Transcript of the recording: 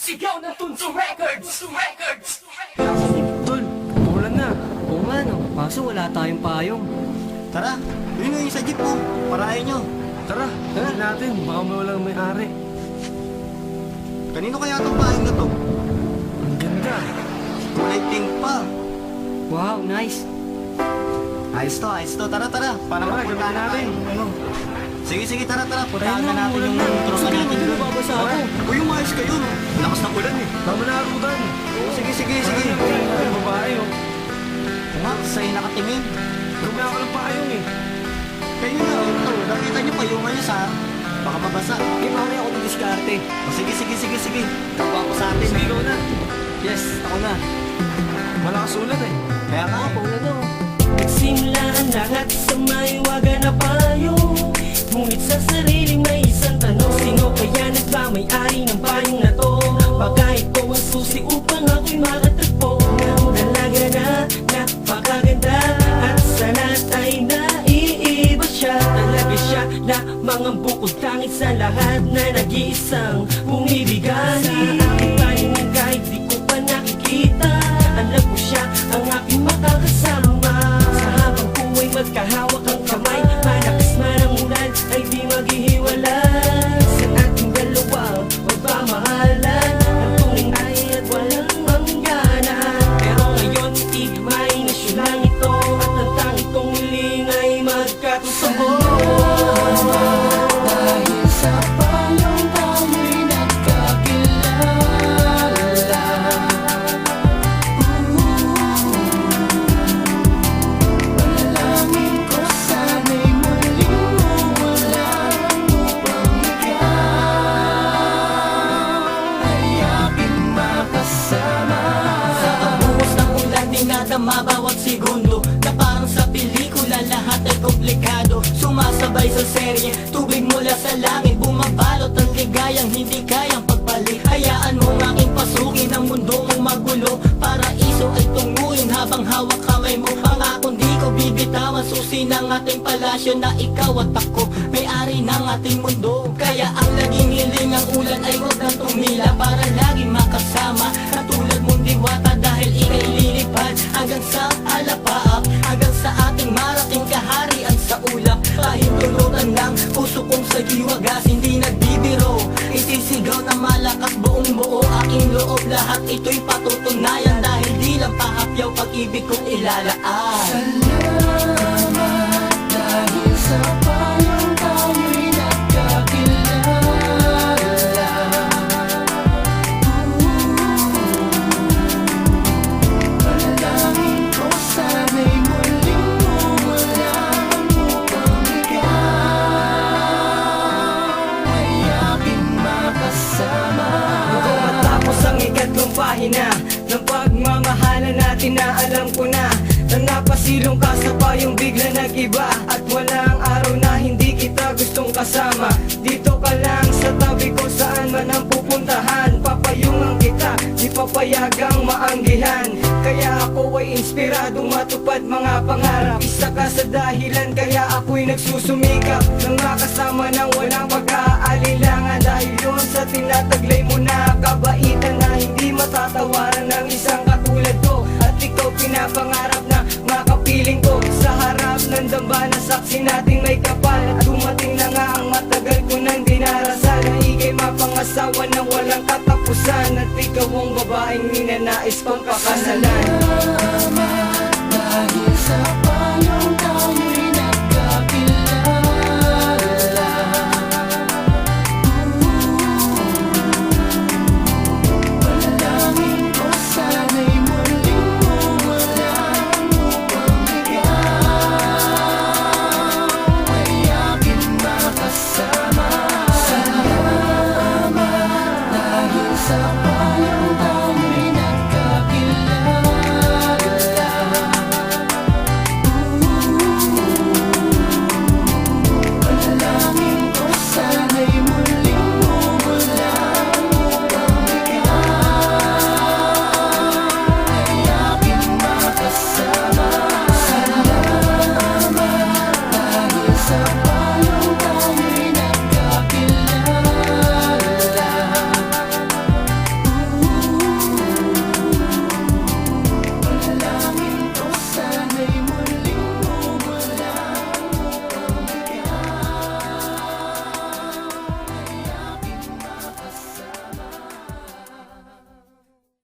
Sigaw na Tunso Records! Tol, umulan na. Oo nga no, kaso wala tayong payong. Tara, yun na yung sa jeep mo. Parahin nyo. Tara, dali natin. Baka may walang may-ari. Kanino kaya itong pahing na to? Ang ganda. Kulay pink pa. Wow, nice. Ayos to. Tara. Para Tara, mapunta gawin natin. Ano? Sige, tara. Puntahan Ayun na na, natin umulan yung na. tropa Sige, natin hindi doon. mababasa ako. Uy, umayos kayo. Lakas ng ulan eh. Tama na arutan. Sige. Ay, babae oh. Nga, sa'yo nakatingin. Dumi ako ng payong eh. Kayo na, nakita nyo pa yung ayos ha. Baka mabasa. Eh, mamaya ako didiskarte. Sige. Tawa ko sa atin. Sige, ikaw na. Yes, ako na. Malakas ulan eh. Kaya nga, Paulan na oh. Nagsimula ang lahat sa may waga na payong. Ngunit sa sarili may isang tanong, sino kaya nagmamay-ari ng payong na to? Baka ito ang susi upang ako'y makatagpo ng dalaga na napakaganda. At sa lahat ay naiiba siya. Talaga siya lamang ang bukod tanging sa lahat na nag-iisang bumibigay. Sa aking paningin kahit di ko pa nakikita, alam ko siya ang aking makakasama. Sa habang buhay magkahawak ang kamay, malakas man ang ulan ay di maghihiwalay. Sa ating dalawa magmamahalan, ang tunay ay at walang hangganan. Pero ngayon di may nasyon lang ito, at ang tanging kong hiling ay magkatotoo. Dahil sa payong tayo'y nagkakilala. Panalangin ko sana'y muling mawala upang ikaw ay aking makasama. Sa pagbuhos ng ulan, dinadama bawat segundo, na parang sa pelikula lahat ay komplikado. Sumasabay sa serye, tubig mula sa langit, bumabalot ang ligayang hindi kayang pagbalik. Hayaan mo aking pasukin ang mundo mong magulo, paraiso ay tunguin habang hawak kamay mo. Pangakong di ko bibitawan, susi ng ating palasyo na ikaw at ako, may-ari ng ating mundo. Kaya ang laging hiling ang ulan ay huwag nang tumila, para laging makasama katulad mong diwata. Dahil ika'y lilipad hanggang sa alapaap, hanggang sa ating marating kaharian sa ulap. Pahintulutan ng puso kong sa giwagas, hindi nagbibiro, isisigaw na malakas buong buo aking loob. Lahat ito'y patutunayan, dahil di lang pahapyaw pag-ibig kong ilalaan. Salamat dahil sa payong tayo'y nagkakilala. Panalangin ko sana'y muling mawala upang ikaw ay aking makasama. Mukhang matapos ang ikatlong pahina ng pagmamahalan natin, na alam ko na napasilong ka sa payong bigla nag-iba. At walang araw na hindi kita gustong kasama. Dito ka lang sa tabi ko, saan man ang pupuntahan. Papayungan kita, di papayagang maanggihan. Kaya ako ay inspiradong matupad mga pangarap. Isa ka sa dahilan kaya ako'y nagsusumikap, nang makasama ng walang pag-aalilangan. Dahil yun sa tinataglay mo na kabaitan, na hindi matatawaran ng isang katulad ko. At ikaw pinapangarap na makapiling ko sa harap ng dambana, saksi nating may kapal. At dumating na nga ang matagal ko nang dinarasal, na ika'y mapangasawa ng walang katapusan. At ikaw ang babaeng ninanais kong pakasalan. Salamat dahil sa